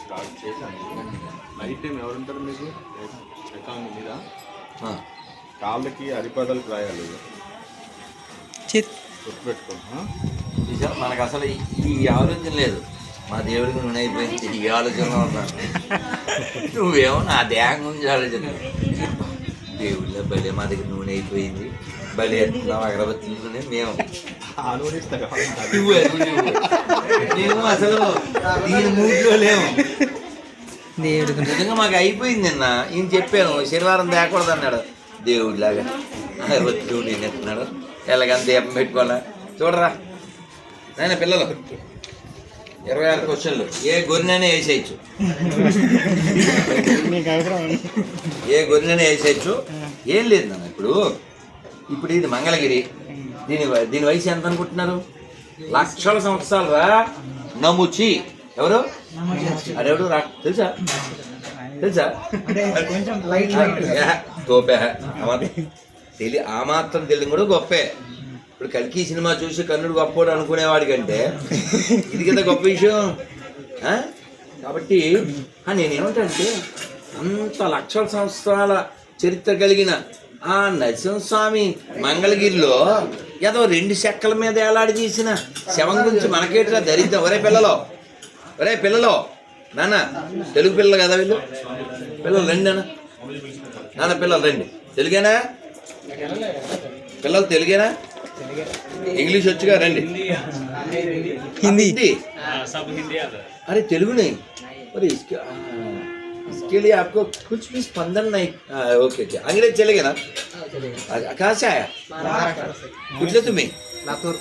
Start చేశాను. Night time ఎవరుంటారు మీకు అకౌంట్ మీద? కాళ్ళకి అరిపదలకు రాయాలి, గుర్తుపెట్టుకోండి. మనకు అసలు ఈ ఆలోచన లేదు. మా దేవుడికి నూనె అయిపోయింది, ఈ ఆలోచనలో ఉన్నాను. నువ్వేమో నా దేహం గురించి ఆలోచన. దేవుళ్ళ బలే మా దగ్గర నూనె అయిపోయింది, బలి ఎత్తున్నాం అగరబత్తులతోనే మేము మేము అసలు దీని మూడ్లో లేము. నిజంగా మాకు అయిపోయింది. నిన్న ఈయన చెప్పాను శనివారం తేకూడదు అన్నాడు. దేవుడిలాగా అగరబత్తులు నేను ఎత్తున్నాడు, ఎలాగని దీపం పెట్టుకోవాలా. చూడరా నాయన పిల్లలు, 26 క్వశ్చన్లు. ఏ గొర్రెనైనా వేసేయచ్చు, ఏ గొర్రెనైనా వేసేయచ్చు. ఏం లేదు నాన్న. ఇప్పుడు ఇది మంగళగిరి. దీని వయసు ఎంత అనుకుంటున్నారు? లక్షల సంవత్సరాలు రా. నముచి ఎవరు? అదెవడు రా తెలుసా? తోపే ఆ మాత్రం తెలియదు కూడా గొప్పే. ఇప్పుడు కల్కి సినిమా చూసి కన్నుడు గొప్పోడు అనుకునేవాడి కంటే ఇది కదా గొప్ప విషయం. కాబట్టి నేనేమంటే అంత లక్షల సంవత్సరాల చరిత్ర కలిగిన ఆ నరసింహస్వామి మంగళగిరిలో ఏదో 2 చెక్కల మీద ఏలాడి తీసిన శవం గురించి మనకేట్లా దరిద్రం. ఒరే పిల్లలు నాన్న, తెలుగు పిల్లలు కదా వీళ్ళు. పిల్లలు రండి నాన్న, పిల్లలు రండి. తెలుగేనా పిల్లలు? తెలుగేనా? ఇంగ్లీష్ వచ్చుగా రండి. हिंदी अरे तेलुगु नहीं, अरे इसके लिए आपको कुछ भी स्पंदन नहीं। ओके ओके, अंग्रेज चलेगा ना? कहाँ से आया? कुठले तुम्ही? लातूर।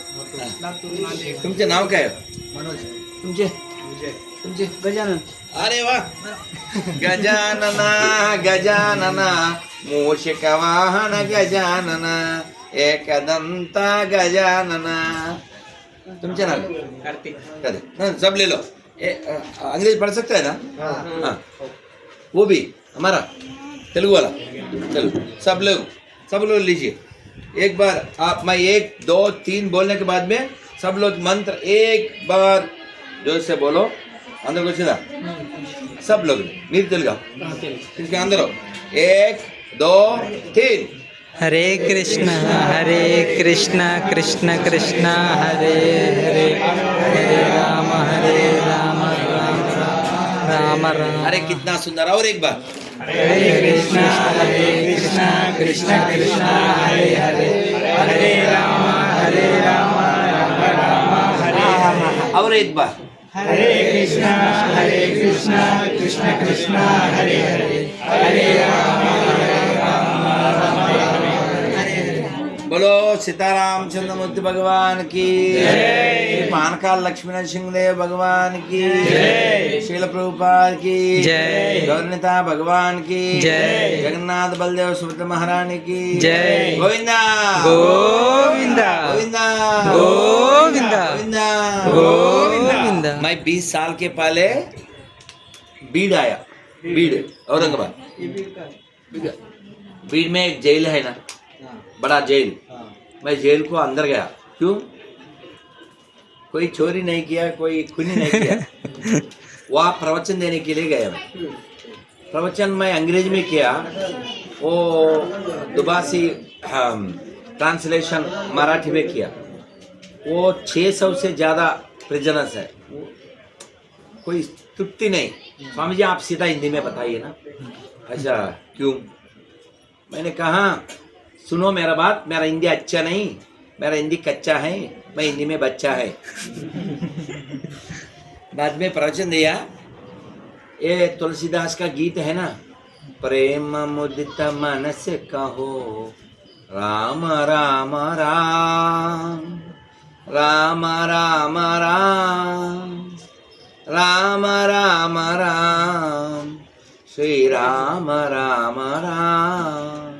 तुमचे नाव काय? मनोज। तुमचे गजानन। अरे वाह, गजानना मूषिक वाहन गजानना एकदंत गजानना। तुमचे नाम? कार्तिक। सब ले लो। अंग्रेज पढ़ सकता है ना? हाँ, वो भी हमारा तेलुगु वाला। चलो सब लोग लीजिए एक बार। आप मैं 1 2 3 बोलने के बाद में सब लोग मंत्र एक बार जोर से बोलो। अंदर कुछ ना, सब लोग नीर तेलुगु इसके अंदर 1 2 3। हरे कृष्ण कृष्ण कृष्ण हरे हरे, हरे राम राम राम राम। अरे कितना सुंदर। और एक बार हरे कृष्ण कृष्ण कृष्ण हरे हरे, हरे राम राम राम हरे हरे। और एक बार हरे कृष्ण कृष्ण कृष्ण हरे हरे, हरे राम बोलो सीताराम चंद्रमूर्ति भगवान की जय, पानकाल लक्ष्मी नरसिंहदेव भगवान की जय, शील प्रभुपाद की जय, गौरनीता भगवान की जय, जगन्नाथ बलदेव सुभद्रा महारानी की जय। गोविंदा गोविंदा गोविंदा गोविंदा गोविंदा। मैं 20 साल के पहले बीड़ आया, बीड़ औरंगाबाद। बीड़ में एक जेल है ना, बड़ा जेल। मैं जेल को अंदर गया। क्यों? कोई चोरी नहीं किया, कोई खूनी नहीं किया। वहाँ प्रवचन देने के लिए गया मैं। प्रवचन मैं अंग्रेज में किया, वो दुबासी ट्रांसलेशन मराठी में किया। वो 600 से ज़्यादा प्रिजनर्स है, कोई तृप्ति नहीं। स्वामी जी आप सीधा हिंदी में बताइए ना। अच्छा क्यों? मैंने कहा सुनो मेरा बात, मेरा हिंदी अच्छा नहीं, मेरा हिंदी कच्चा है, मैं हिंदी में बच्चा है। बाद में प्रवचन दिया। ये तुलसीदास का गीत है ना, प्रेम मुदित मन से कहो राम राम राम, राम राम राम, राम राम राम, श्री राम राम राम।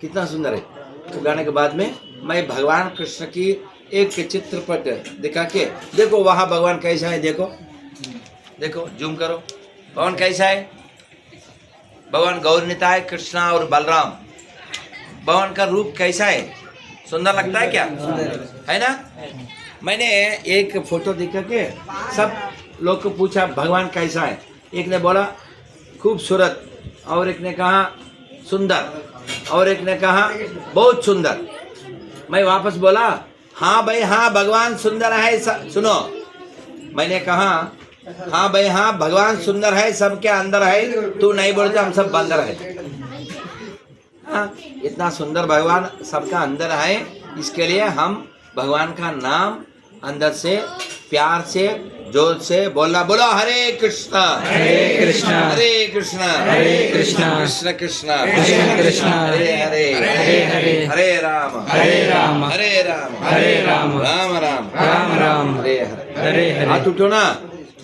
कितना सुंदर है। तो गाने के बाद में मैं भगवान कृष्ण की एक चित्रपट दिखा के, देखो वहाँ भगवान कैसा है, देखो देखो जूम करो, भगवान कैसा है। भगवान गौरनीता है, कृष्णा और बलराम। भगवान का रूप कैसा है, सुंदर लगता है क्या? है ना? मैंने एक फोटो दिखा के सब लोग को पूछा भगवान कैसा है। एक ने बोला खूबसूरत, और एक ने कहा सुंदर, और एक ने कहा बहुत सुंदर। मैं वापस बोला हाँ भाई हाँ भगवान सुंदर है। सुनो, मैंने कहा हाँ भाई हाँ भगवान सुंदर है, सबके अंदर है, तू नहीं बोलते हम सब बंदर है। हाँ, इतना सुंदर भगवान सबका अंदर है, इसके लिए हम भगवान का नाम अंदर से प्यार से जोर से बोलना। बोलो हरे कृष्णा हरे कृष्णा हरे कृष्णा हरे कृष्णा कृष्ण कृष्णा कृष्ण कृष्ण हरे हरे हरे हरे हरे राम हरे राम हरे राम हरे राम राम राम राम राम हरे हरे। हरे हाथ हरे उठो ना।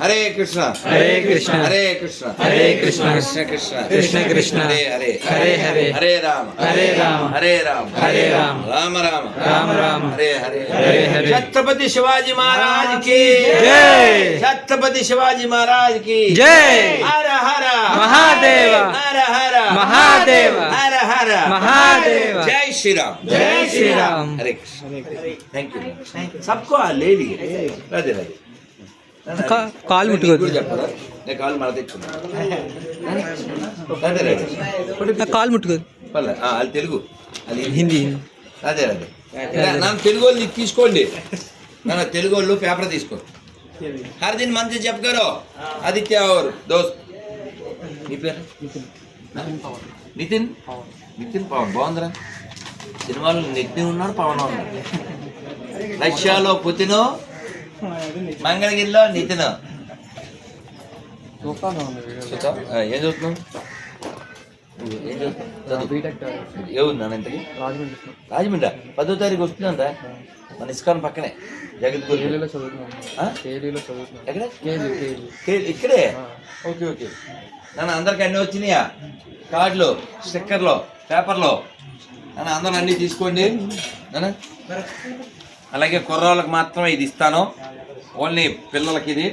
हरे कृष्णा हरे कृष्णा हरे कृष्ण हरे कृष्ण कृष्ण कृष्ण कृष्ण कृष्ण हरे हरे हरे हरे हरे राम हरे राम हरे राम हरे राम राम राम राम राम हरे हरे हरे हरे। छत्रपति शिवाजी महाराज की जय। छत्रपति शिवाजी महाराज की जय। हर हर महादेव हर हर महादेव हर हर महादेव। जय श्री राम जय श्री राम। हरे कृष्ण। Thank you. सबको ले लिए। राधे राधे। కాలు ముట్టుకోవద్దు. చెప్పరా నేను కాలు మడ తెచ్చుకున్నాను. అదే రాదే కాలు ముట్టుకోదు. పర్లే అది తెలుగు అది హిందీ. అదే అదే నన్ను తెలుగు వాళ్ళు తీసుకోండి. నన్ను తెలుగు వాళ్ళు పేపర్ తీసుకో. హర్ దిన్ మంచి చెప్పుకోరు. ఆదిత్య और दोस्त నీ పేరు నితిన్ నితిన్ పవన్ బాగుందిరా. సినిమాలో నితిన్ ఉన్నాడు పవన్ ఉన్నాడు. రష్యాలో పుతిన్, మంగళగిరిలో నితిన్. ఏం చదువుతున్నావు? ఏం చదువుతున్నావు? ఏ ఉన్నాను ఇంతకి? రాజమండ్రి 10వ తారీఖు వస్తుందంట. మన ఇస్కాన్ పక్కనే జగద్గురు. ఎక్కడ? ఇక్కడే. Okay okay. నన్ను అందరికి అన్నీ వచ్చినాయా? కార్డులు, స్టిక్కర్లు, పేపర్లు నన్ను అందరూ అన్నీ తీసుకోండి. అలాగే కుర్రాళ్ళకి మాత్రమే ఇది ఇస్తాను, ఓన్లీ పిల్లలకి ఇది.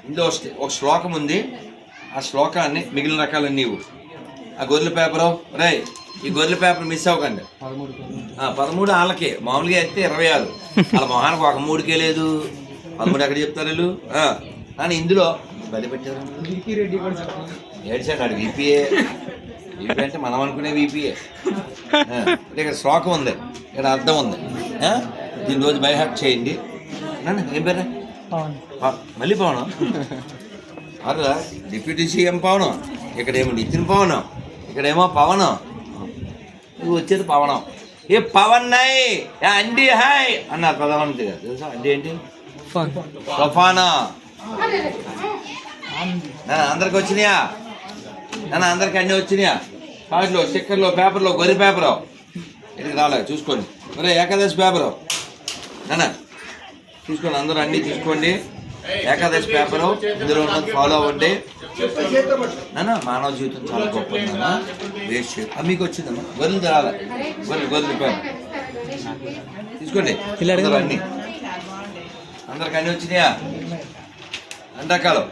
ఇందులో ఒక శ్లోకం ఉంది, ఆ శ్లోకాన్ని మిగిలిన రకాలన్నీ నీవు. ఆ గొర్రెల పేపరు రే, ఈ గొర్రెల పేపర్ మిస్ అవ్వకండి. 13 వాళ్ళకి, మామూలుగా అయితే 26. వాళ్ళ మొహానికి ఒక 3కే లేదు. 13 ఎక్కడ చెప్తారు వీళ్ళు? కానీ ఇందులో బలి పెట్టారు. ఏడ్చాడు ఆడు. వీపీఏ వీపీ అంటే మనం అనుకునే వీపీఏ. అంటే ఇక్కడ శ్లోకం ఉంది, ఇక్కడ అర్థం ఉంది. దీని రోజు బై హార్ట్ చేయండి. నన్ను ఏం పేరు? మళ్ళీ పవనం. అలా డిప్యూటీ సీఎం పవనం, ఇక్కడేమో నితిన్ పవనం, ఇక్కడేమో పవనం. నువ్వు వచ్చేది పవనం. ఏ పవన్ నై అండి హాయ్ అన్నారు ప్రధానమంత్రి గారు. తెలుసా అండి ఏంటి? తుఫానా. అందరికి వచ్చినాయా? అందరికి అన్నీ వచ్చినాయా? కార్డులో, స్టిక్కర్లో, పేపర్లో, గొర్రె పేపరు ఇక్కడికి రాలేదు చూసుకోండి. మరి ఏకాదశి పేపరు నాన్న చూసుకోండి. అందరూ అన్నీ తీసుకోండి. ఏకాదశి పేపరు ఇందులో ఉన్నది ఫాలో అవ్వండి. నాన్న మానవ జీవితం చాలా గొప్పది నాన్న, వేస్ట్ చేయదు. మీకు వచ్చిందమ్మా గొర్రెలు రాలే. గొర్రెల పేపర్ తీసుకోండి. అందరూ అన్నీ అందరికి అన్నీ వచ్చినాయా? ఎండాకాలం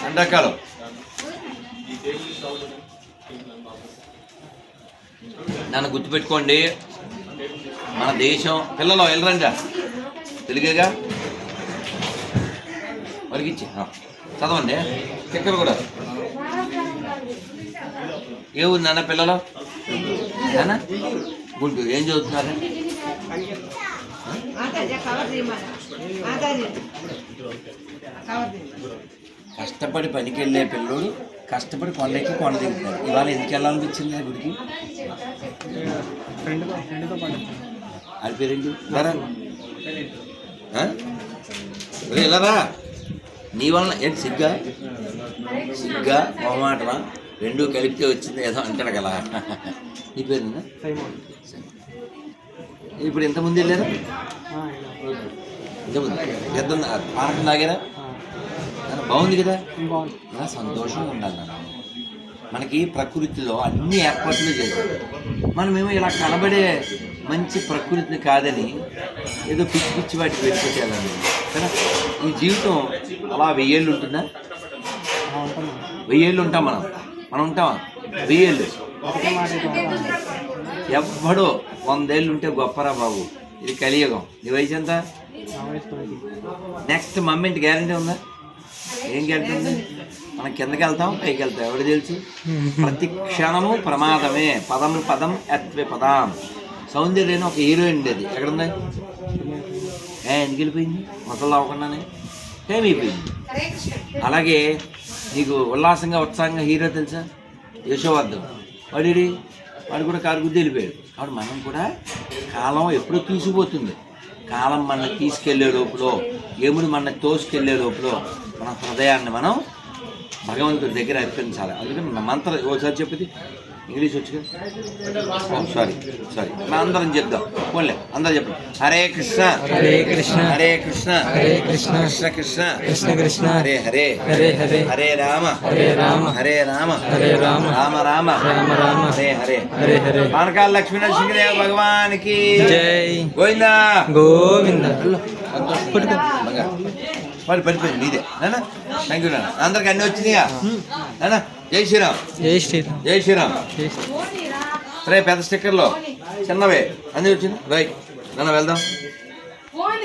ఎండాకాలం నన్ను గుర్తుపెట్టుకోండి. మన దేశం పిల్లలు వెళ్ళరండి, తెలుగేగా వరికిచ్చి చదవండి. స్టిక్కర్ కూడా. ఏ ఊరు నాన్న పిల్లలు? నాన్న గుంటూరు. ఏం చదువుతున్నారు? కష్టపడి పనికి వెళ్ళే పిల్లలు కష్టపడి కొండకి కొండ దిగుతారు. ఇవాళ ఎందుకు వెళ్ళాలనిపించింది గుడికి? అది పేరేంటి? వెళ్ళరా. నీ వలన ఏంటి సిగ్గా సిగ్గా మొహమాటమా రెండూ కలిపితే వచ్చింది ఏదో అంటాడు కదా. నీ పేరు ఇప్పుడు ఇంతకుముందు వెళ్ళారా? ఇంతకుముందు ఎంత పానకం తాగారా? బాగుంది కదా. సంతోషంగా ఉండాలి నాన్న. మనకి ప్రకృతిలో అన్ని ఏర్పాట్లు చేశారు. మనమేమో ఇలా కనబడే మంచి ప్రకృతిని కాదని ఏదో పిచ్చి పిచ్చి వాటికి వెళ్ళిపోతేయాలని కదా. ఈ జీవితం అలా 1000 ఏళ్ళు ఉంటుందా? 1000 ఏళ్ళు ఉంటాం మనం ఉంటామా? 1000 ఏళ్ళు. ఎవ్వడో 100 ఏళ్ళు ఉంటే గొప్పరా బాబు. ఇది కలియుగం. నీ వయసు ఎంత? నెక్స్ట్ మమ్మీంటి గ్యారంటీ ఉందా? ఏం గ్యారంటీ ఉంది? మనం కిందకి వెళ్తాం, పైకి వెళ్తాం, ఎవరు తెలుసు? ప్రతి క్షణము ప్రమాదమే. పదం పదం అత్వే పదాం. సౌందర్యం ఒక హీరోయిన్ ఉండేది, ఎక్కడుంది? ఎందుకు వెళ్ళిపోయింది? మొదలు అవ్వకుండానే టైం అయిపోయింది. అలాగే నీకు ఉల్లాసంగా ఉత్సాహంగా హీరో తెలుసా? యశోవర్ధన్. వాడు కూడా కారు గుద్ది వెళ్ళిపోయాడు. కాబట్టి మనం కూడా కాలం ఎప్పుడో తీసుకుపోతుంది. కాలం మన తీసుకెళ్లే లోపల, యముడు మన తోసుకెళ్లే లోపల మన హృదయాన్ని మనం భగవంతుడి దగ్గర అర్పించాలి. అందుకని మన మంత్రం ఒకసారి చెప్పేది ఇంగ్లీష్ వచ్చుగా. సారీ అందరం చెప్దాం. పోన్లే, అందరం చెప్పండి. హరే కృష్ణ హరే కృష్ణ హరే కృష్ణ హరే కృష్ణ కృష్ణ కృష్ణ కృష్ణ కృష్ణ హరే హరే హరే హరే హరే రామ హరే రామ హరే రామ హరే రామ రామ రామ రామ రామ హరే హరే హరే హరే. పానకాల లక్ష్మీ నరసింహదేవ భగవానికి జై గోవిందా గోవింద. పడిపోయింది నీదే నాన్న. థ్యాంక్ యూ నాన్న. అందరికి అన్నీ వచ్చినాయా నాన్న? జై శ్రీరామ్. జై శ్రీరామ్. జై శ్రీరామ్. జై శ్రీరామ్. రే పెద్ద స్టిక్కర్లో చిన్నవే అన్నీ వచ్చింది. రైట్ నాన్న, వెళ్దాం.